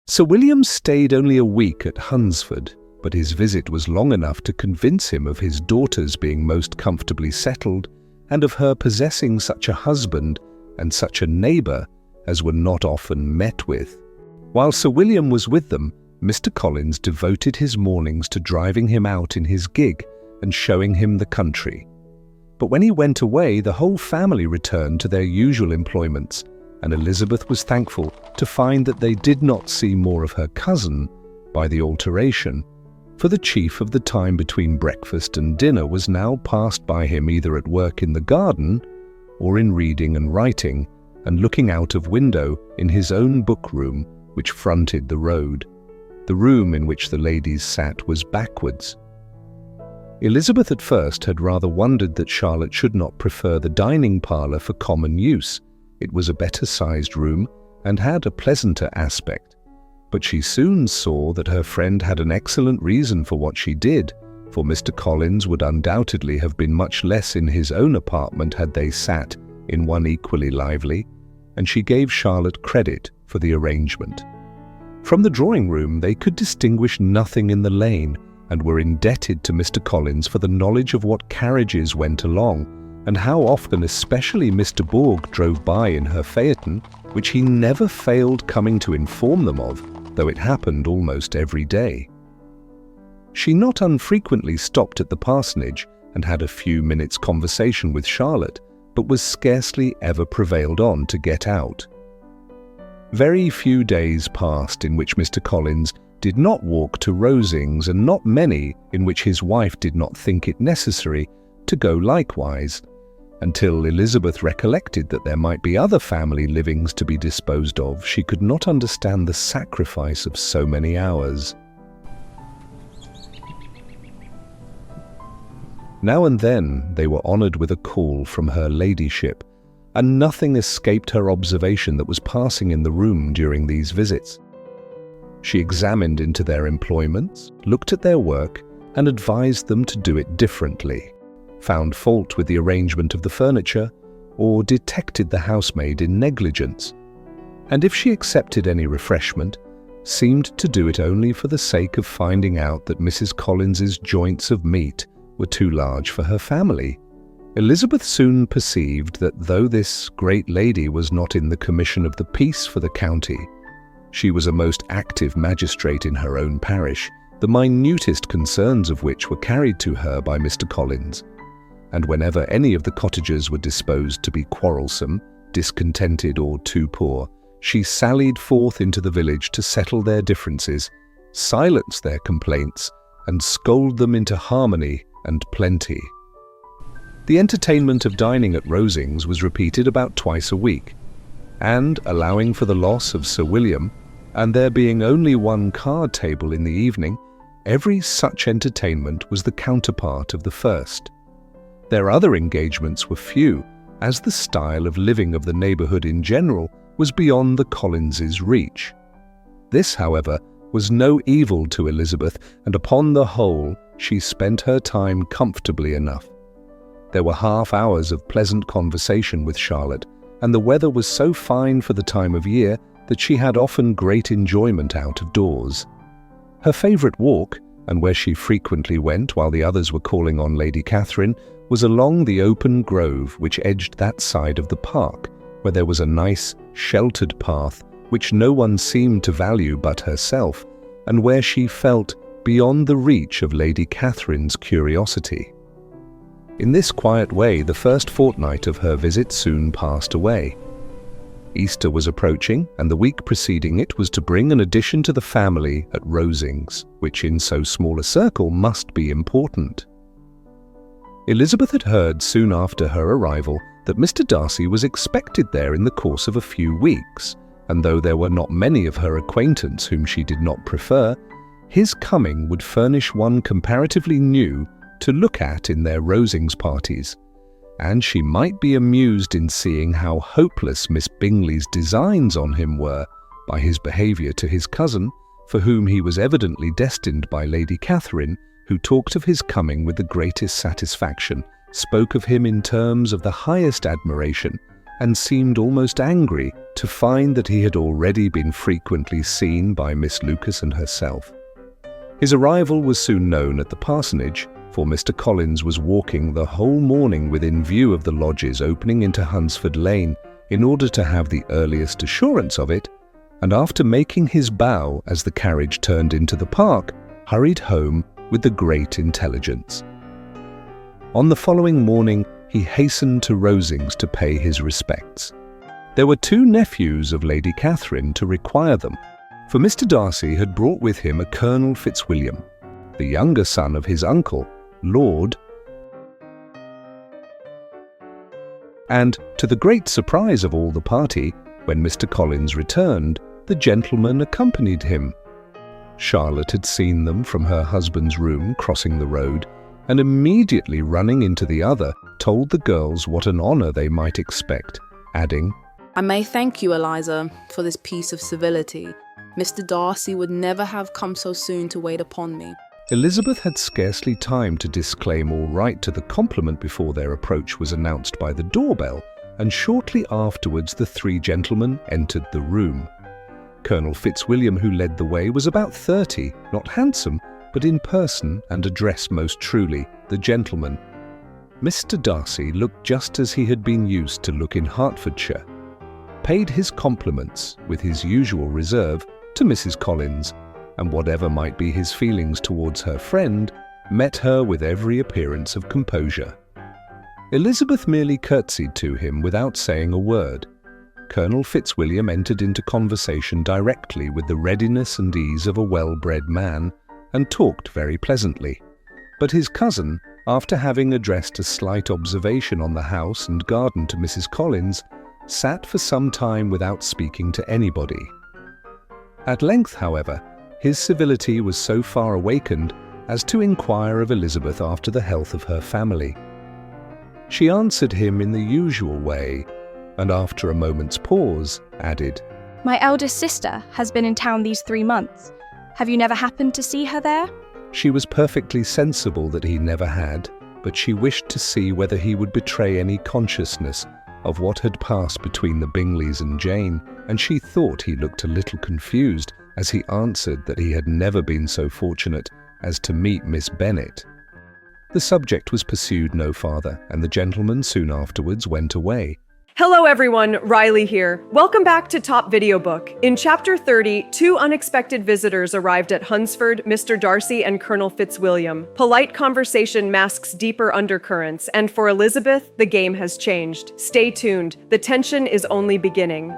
Sir William stayed only a week at Hunsford, but his visit was long enough to convince him of his daughter's being most comfortably settled and of her possessing such a husband and such a neighbour as were not often met with. While Sir William was with them, Mr. Collins devoted his mornings to driving him out in his gig and showing him the country. But when he went away, the whole family returned to their usual employments, and Elizabeth was thankful to find that they did not see more of her cousin by the alteration, for the chief of the time between breakfast and dinner was now passed by him either at work in the garden or in reading and writing and looking out of window in his own book-room, which fronted the road. The room in which the ladies sat was backwards. Elizabeth at first had rather wondered that Charlotte should not prefer the dining parlour for common use. It was a better-sized room and had a pleasanter aspect. But she soon saw that her friend had an excellent reason for what she did, for Mr. Collins would undoubtedly have been much less in his own apartment had they sat in one equally lively, and she gave Charlotte credit for the arrangement. From the drawing-room they could distinguish nothing in the lane, and were indebted to Mr. Collins for the knowledge of what carriages went along, and how often especially Mr. Bourgh drove by in her phaeton, which he never failed coming to inform them of, though it happened almost every day. She not unfrequently stopped at the parsonage and had a few minutes' conversation with Charlotte, but was scarcely ever prevailed on to get out. Very few days passed in which Mr. Collins did not walk to Rosings, and not many in which his wife did not think it necessary to go likewise, until Elizabeth recollected that there might be other family livings to be disposed of. She could not understand the sacrifice of so many hours. Now and then they were honoured with a call from her ladyship, and nothing escaped her observation that was passing in the room during these visits. She examined into their employments, looked at their work, and advised them to do it differently, found fault with the arrangement of the furniture, or detected the housemaid in negligence, and if she accepted any refreshment, seemed to do it only for the sake of finding out that Mrs. Collins's joints of meat were too large for her family. Elizabeth soon perceived that though this great lady was not in the commission of the peace for the county, she was a most active magistrate in her own parish, the minutest concerns of which were carried to her by Mr. Collins, and whenever any of the cottagers were disposed to be quarrelsome, discontented, or too poor, she sallied forth into the village to settle their differences, silence their complaints, and scold them into harmony and plenty. The entertainment of dining at Rosings was repeated about twice a week, and, allowing for the loss of Sir William, and there being only one card table in the evening, every such entertainment was the counterpart of the first. Their other engagements were few, as the style of living of the neighbourhood in general was beyond the Collinses' reach. This, however, was no evil to Elizabeth, and upon the whole she spent her time comfortably enough. There were half hours of pleasant conversation with Charlotte, and the weather was so fine for the time of year that she had often great enjoyment out of doors. Her favourite walk, and where she frequently went while the others were calling on Lady Catherine, was along the open grove which edged that side of the park, where there was a nice, sheltered path which no one seemed to value but herself, and where she felt beyond the reach of Lady Catherine's curiosity. In this quiet way the first fortnight of her visit soon passed away. Easter was approaching, and the week preceding it was to bring an addition to the family at Rosings, which in so small a circle must be important. Elizabeth had heard soon after her arrival that Mr. Darcy was expected there in the course of a few weeks, and though there were not many of her acquaintance whom she did not prefer, his coming would furnish one comparatively new to look at in their Rosings parties, and she might be amused in seeing how hopeless Miss Bingley's designs on him were by his behaviour to his cousin, for whom he was evidently destined by Lady Catherine, who talked of his coming with the greatest satisfaction, spoke of him in terms of the highest admiration, and seemed almost angry to find that he had already been frequently seen by Miss Lucas and herself. His arrival was soon known at the parsonage, for Mr. Collins was walking the whole morning within view of the lodges opening into Hunsford Lane in order to have the earliest assurance of it, and after making his bow as the carriage turned into the park, hurried home with the great intelligence. On the following morning, he hastened to Rosings to pay his respects. There were 2 nephews of Lady Catherine to require them, for Mr. Darcy had brought with him a Colonel Fitzwilliam, the younger son of his uncle, Lord, and to the great surprise of all the party, when Mr. Collins returned, the gentleman accompanied him. Charlotte had seen them from her husband's room crossing the road, and immediately running into the other, told the girls what an honour they might expect, adding, "I may thank you, Eliza, for this piece of civility. Mr. Darcy would never have come so soon to wait upon me." Elizabeth had scarcely time to disclaim all right to the compliment before their approach was announced by the doorbell, and shortly afterwards the 3 gentlemen entered the room. Colonel Fitzwilliam, who led the way, was about 30, not handsome, but in person and addressed most truly the gentleman. Mr. Darcy looked just as he had been used to look in Hertfordshire, paid his compliments, with his usual reserve, to Mrs. Collins, and whatever might be his feelings towards her friend, met her with every appearance of composure. Elizabeth merely curtsied to him without saying a word. Colonel Fitzwilliam entered into conversation directly with the readiness and ease of a well-bred man, and talked very pleasantly. But his cousin, after having addressed a slight observation on the house and garden to Mrs. Collins, sat for some time without speaking to anybody. At length, however, his civility was so far awakened as to inquire of Elizabeth after the health of her family. She answered him in the usual way, and after a moment's pause, added, "My eldest sister has been in town these 3 months. Have you never happened to see her there?" She was perfectly sensible that he never had, but she wished to see whether he would betray any consciousness of what had passed between the Bingleys and Jane, and she thought he looked a little confused as he answered that he had never been so fortunate as to meet Miss Bennet. The subject was pursued no farther, and the gentleman soon afterwards went away. Hello everyone, Riley here. Welcome back to Top Videobook. In Chapter 30, 2 unexpected visitors arrived at Hunsford, Mr. Darcy and Colonel Fitzwilliam. Polite conversation masks deeper undercurrents, and for Elizabeth, the game has changed. Stay tuned, the tension is only beginning.